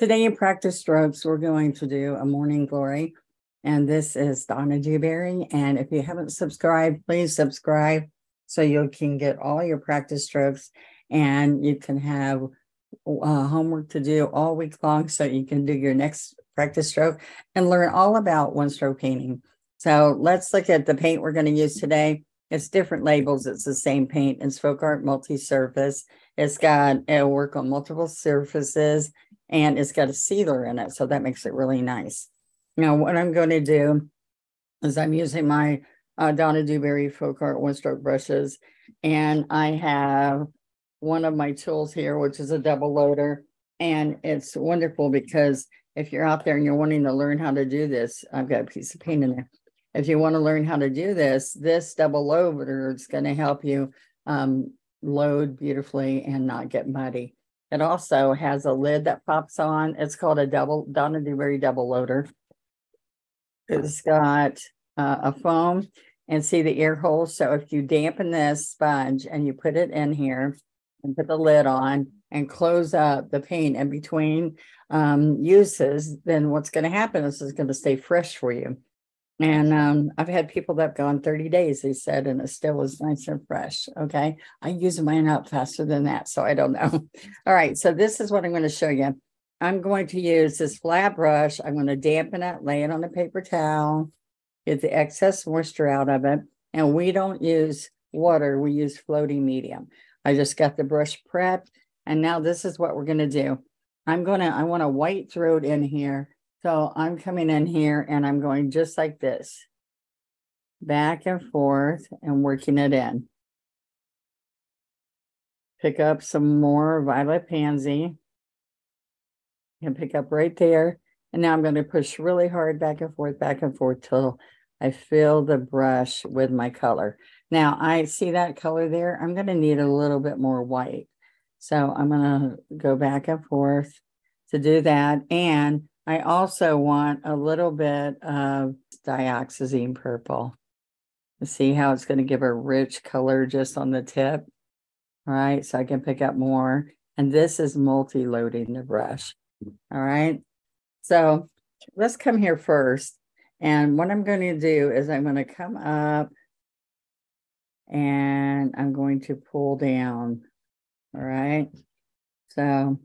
Today in practice strokes, we're going to do a morning glory. And this is Donna Dewberry. And if you haven't subscribed, please subscribe so you can get all your practice strokes and you can have homework to do all week long so you can do your next practice stroke and learn all about one stroke painting. So let's look at the paint we're going to use today. It's different labels. It's the same paint. It's Folk Art Multi-Surface. It'll work on multiple surfaces, and it's got a sealer in it, so that makes it really nice. Now, what I'm going to do is I'm using my Donna Dewberry Folk Art one-stroke brushes, and I have one of my tools here, which is a double loader, and it's wonderful because if you're out there and you're wanting to learn how to do this, I've got a piece of paint in there. If you want to learn how to do this, this double loader is going to help you load beautifully and not get muddy. It also has a lid that pops on. It's called a Donna Dewberry double loader. It's got a foam and see the air holes. So if you dampen this sponge and you put it in here and put the lid on and close up the paint in between uses, then what's going to happen is it's going to stay fresh for you. And I've had people that have gone 30 days, they said, and it still was nice and fresh. Okay. I use mine up faster than that, so I don't know. All right. So this is what I'm going to show you. I'm going to use this flat brush. I'm going to dampen it, lay it on a paper towel, get the excess moisture out of it. And we don't use water. We use floating medium. I just got the brush prepped. And now this is what we're going to do. I want a white throat in here. So I'm coming in here and I'm going just like this, back and forth and working it in. Pick up some more violet pansy and pick up right there. And now I'm going to push really hard back and forth till I fill the brush with my color. Now I see that color there. I'm going to need a little bit more white. So I'm going to go back and forth to do that. And I also want a little bit of dioxazine purple. See how it's going to give a rich color just on the tip. All right, so I can pick up more. And this is multi-loading the brush. All right, so let's come here first. And what I'm going to do is I'm going to come up and I'm going to pull down. All right, so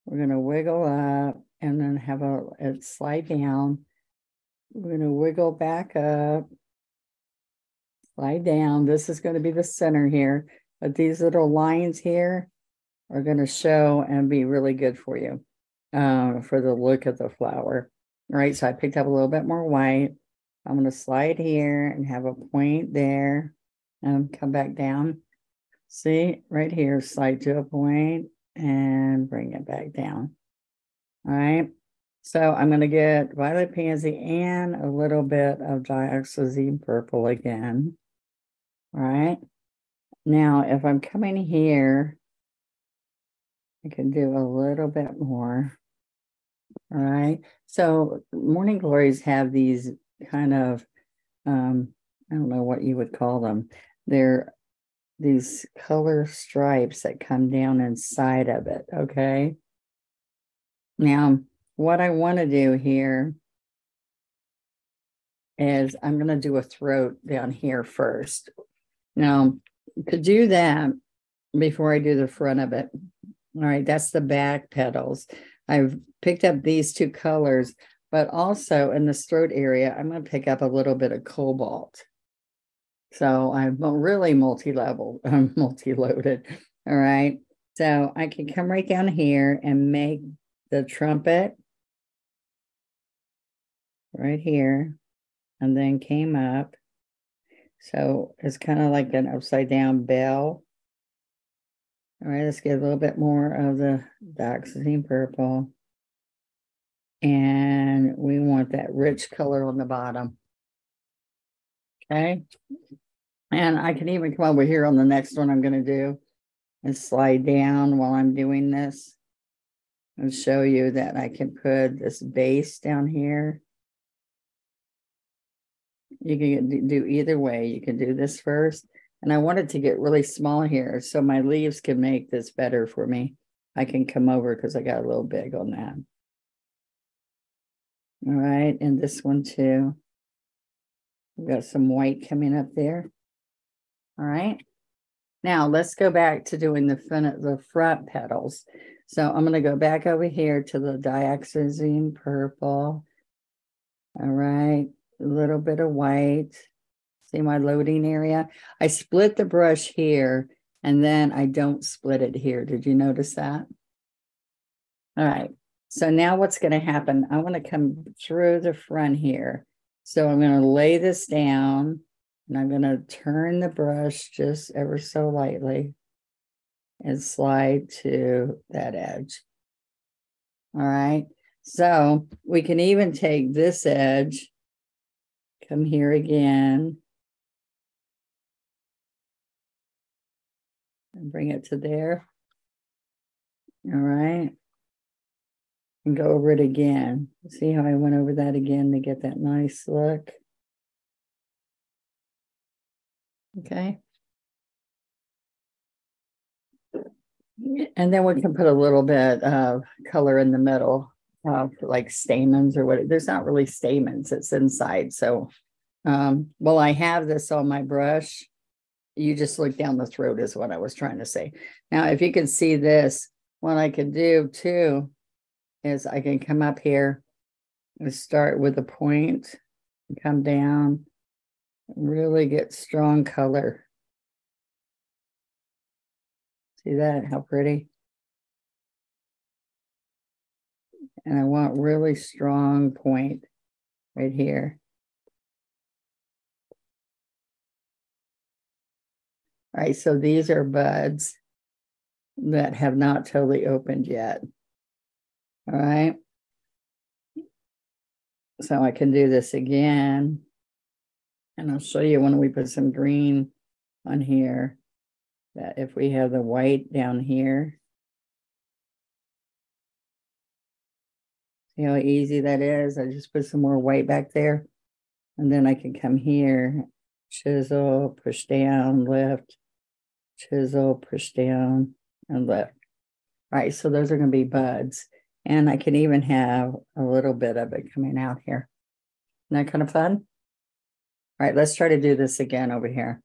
we're going to wiggle up and then have it slide down. We're going to wiggle back up, slide down. This is going to be the center here, but these little lines here are going to show and be really good for you for the look of the flower. All right, so I picked up a little bit more white. I'm going to slide here and have a point there and come back down. See, right here, slide to a point and bring it back down. All right, so I'm going to get violet pansy and a little bit of dioxazine purple again. All right, now if I'm coming here, I can do a little bit more. All right, so morning glories have these kind of, I don't know what you would call them. They're these color stripes that come down inside of it, okay? Now, what I want to do here is I'm going to do a throat down here first. Now, to do that, before I do the front of it, all right, that's the back petals. I've picked up these two colors, but also in this throat area, I'm going to pick up a little bit of cobalt. So I'm really multi-level, I'm multi-loaded, all right? So I can come right down here and make the trumpet right here, and then came up. So it's kind of like an upside down bell. All right, let's get a little bit more of the dioxazine purple. And we want that rich color on the bottom. Okay. And I can even come over here on the next one I'm going to do and slide down while I'm doing this and show you that I can put this base down here. You can do either way. You can do this first. And I wanted to get really small here so my leaves can make this better for me. I can come over because I got a little big on that. All right, and this one too. We've got some white coming up there. All right. Now let's go back to doing the front petals. So I'm going to go back over here to the dioxazine purple. All right, a little bit of white. See my loading area? I split the brush here and then I don't split it here. Did you notice that? All right, so now what's going to happen? I want to come through the front here. So I'm going to lay this down and I'm going to turn the brush just ever so lightly and slide to that edge. All right, so we can even take this edge, come here again, and bring it to there. All right, and go over it again. See how I went over that again to get that nice look? Okay. And then we can put a little bit of color in the middle, like stamens or what. There's not really stamens, it's inside. So, well, I have this on my brush. You just look down the throat is what I was trying to say. Now, if you can see this, what I can do too is I can come up here and start with a point, and come down, really get strong color. See that? How pretty. And I want really strong point right here. All right, so these are buds that have not totally opened yet. All right. So I can do this again. And I'll show you when we put some green on here, that if we have the white down here, see how easy that is? I just put some more white back there. And then I can come here, chisel, push down, lift, chisel, push down, and lift. All right, so those are going to be buds. And I can even have a little bit of it coming out here. Isn't that kind of fun? All right, let's try to do this again over here.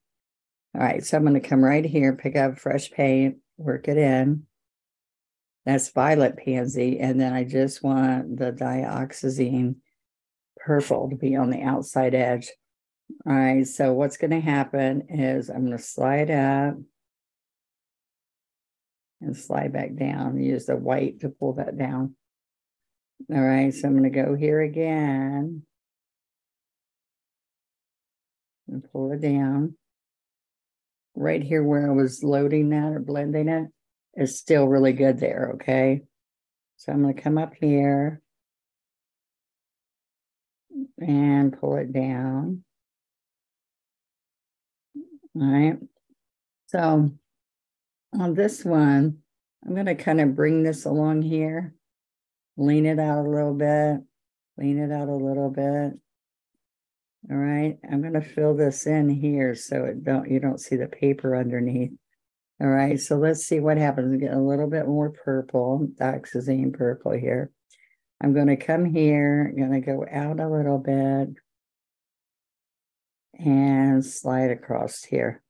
All right, so I'm going to come right here, pick up fresh paint, work it in. That's violet pansy. And then I just want the dioxazine purple to be on the outside edge. All right, so what's going to happen is I'm going to slide up and slide back down. Use the white to pull that down. All right, so I'm going to go here again and pull it down. Right here where I was loading that or blending it is still really good there, okay? So I'm going to come up here and pull it down. All right. So on this one, I'm going to kind of bring this along here, lean it out a little bit, lean it out a little bit. All right, I'm going to fill this in here so you don't see the paper underneath. All right, so let's see what happens. Get a little bit more purple, dioxazine purple here. I'm going to come here, I'm going to go out a little bit and slide across here.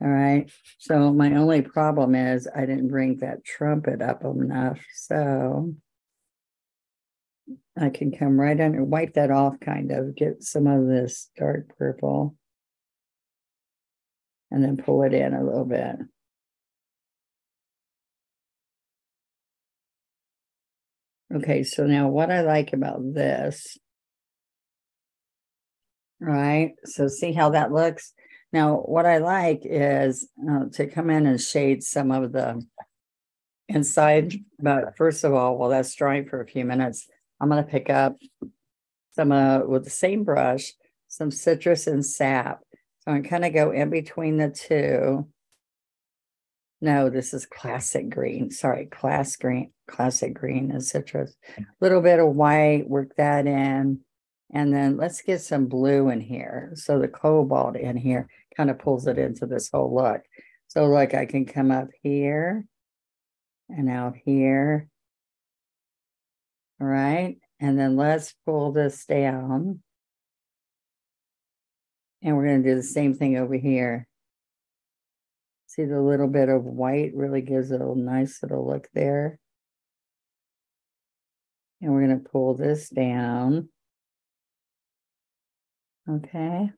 All right, so my only problem is I didn't bring that trumpet up enough, so I can come right under, wipe that off kind of, get some of this dark purple, and then pull it in a little bit. Okay, so now what I like about this, right? So see how that looks? Now, what I like is to come in and shade some of the inside, but first of all, while that's drying for a few minutes, I'm going to pick up some, with the same brush, some citrus and sap. So I kind of go in between the two. No, this is classic green. Sorry, classic green and citrus. A little bit of white, work that in. And then let's get some blue in here. So the cobalt in here kind of pulls it into this whole look. So look, I can come up here and out here. All right, and then let's pull this down. And we're going to do the same thing over here. See, the little bit of white really gives it a nice little look there. And we're going to pull this down. Okay.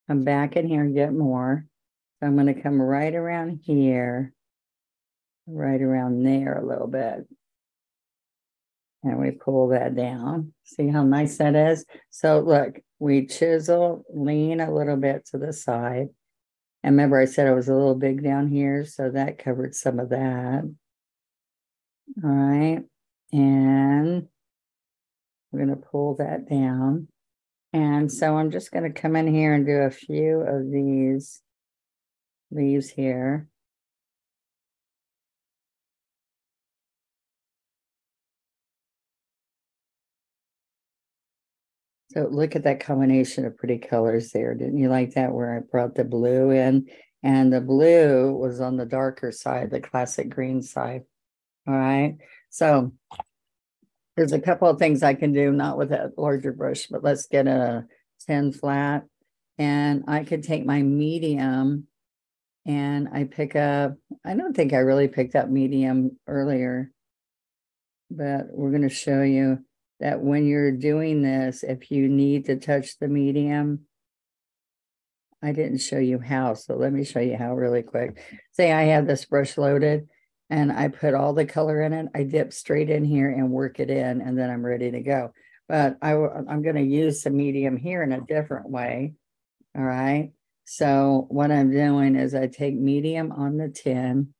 Come back in here and get more. So I'm going to come right around here, right around there a little bit. And we pull that down. See how nice that is? So look, we chisel, lean a little bit to the side. And remember I said it was a little big down here, so that covered some of that. All right. And we're going to pull that down. And so I'm just going to come in here and do a few of these leaves here. So look at that combination of pretty colors there. Didn't you like that, where I brought the blue in? And the blue was on the darker side, the classic green side. All right. So there's a couple of things I can do, not with that larger brush, but let's get a 10 flat. And I could take my medium and I pick up, I don't think I really picked up medium earlier, but we're going to show you that when you're doing this, if you need to touch the medium, I didn't show you how, so let me show you how really quick. Say I have this brush loaded and I put all the color in it, I dip straight in here and work it in, and then I'm ready to go. But I'm going to use the medium here in a different way. All right. So what I'm doing is I take medium on the 10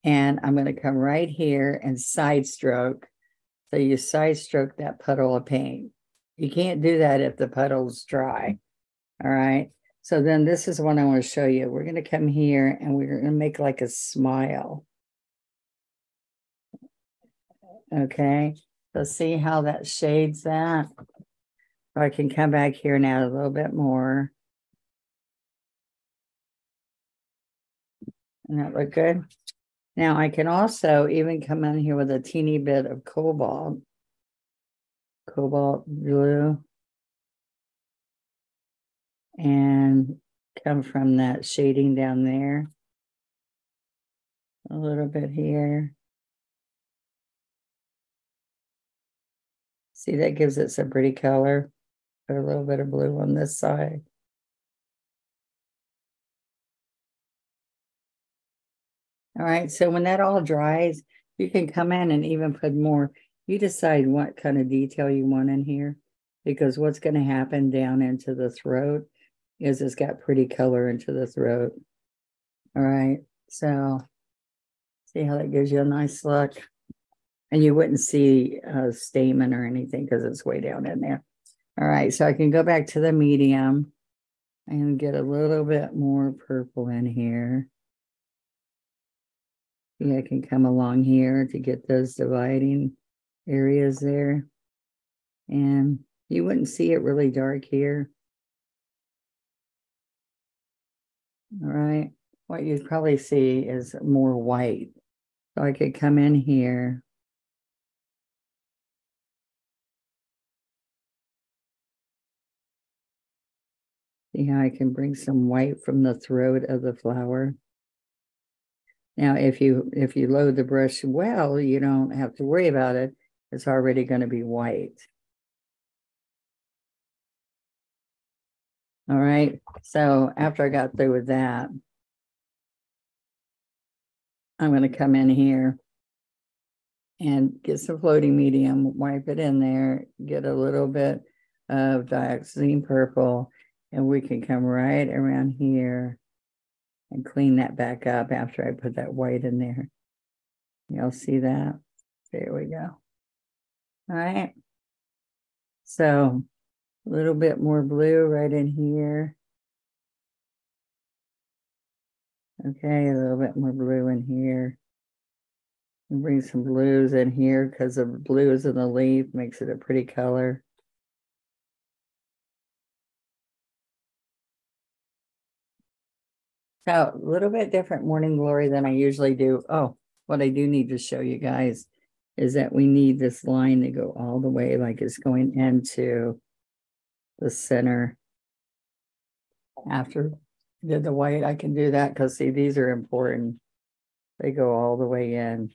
and I'm going to come right here and side stroke. So you side stroke that puddle of paint. You can't do that if the puddle's dry. All right. So then this is what I want to show you. We're going to come here and we're going to make like a smile. Okay. So see how that shades that? I can come back here and add a little bit more. And that look good? Now I can also even come in here with a teeny bit of cobalt blue, and come from that shading down there a little bit here. See, that gives it some pretty color. Put a little bit of blue on this side. All right, so when that all dries, you can come in and even put more. You decide what kind of detail you want in here, because what's going to happen down into the throat is it's got pretty color into the throat. All right, so see how that gives you a nice look. And you wouldn't see a stamen or anything because it's way down in there. All right, so I can go back to the medium and get a little bit more purple in here. Yeah, I can come along here to get those dividing areas there. And you wouldn't see it really dark here. All right, what you'd probably see is more white. So I could come in here. See how I can bring some white from the throat of the flower. Now, if you load the brush well, you don't have to worry about it. It's already going to be white. All right. So after I got through with that, I'm going to come in here and get some floating medium, wipe it in there, get a little bit of dioxazine purple, and we can come right around here and clean that back up after I put that white in there. You'll see that. There we go. All right. So a little bit more blue right in here. Okay, a little bit more blue in here. And bring some blues in here because the blues in the leaf makes it a pretty color. So a little bit different morning glory than I usually do. Oh, what I do need to show you guys is that we need this line to go all the way, like it's going into the center. After I did the white, I can do that because see, these are important. They go all the way in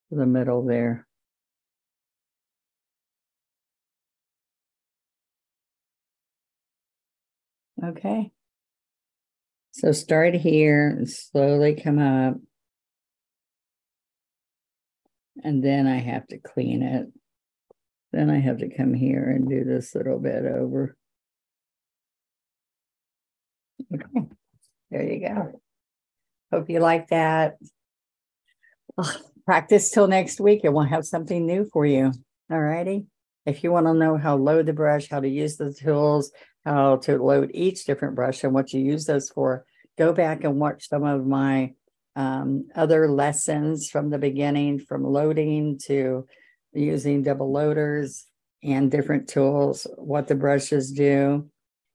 to the middle there. Okay. So start here and slowly come up. And then I have to clean it. Then I have to come here and do this little bit over. Okay, there you go. Hope you like that. Practice till next week and we'll have something new for you. All righty. If you want to know how to load the brush, how to use the tools, how to load each different brush and what you use those for, go back and watch some of my other lessons from the beginning, from loading to using double loaders and different tools, what the brushes do,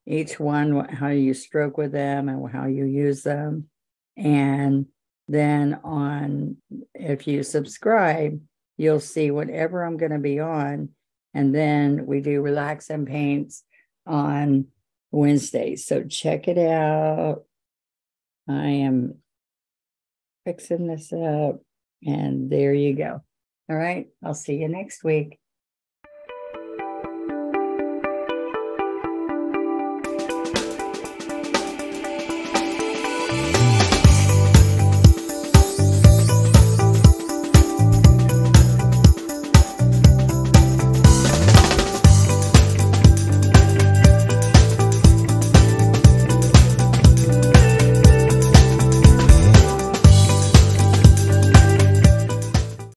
each one, how you stroke with them and how you use them. And then if you subscribe, you'll see whatever I'm going to be on. And then we do relax and paints on Wednesdays. So check it out. I am fixing this up and there you go. All right. I'll see you next week.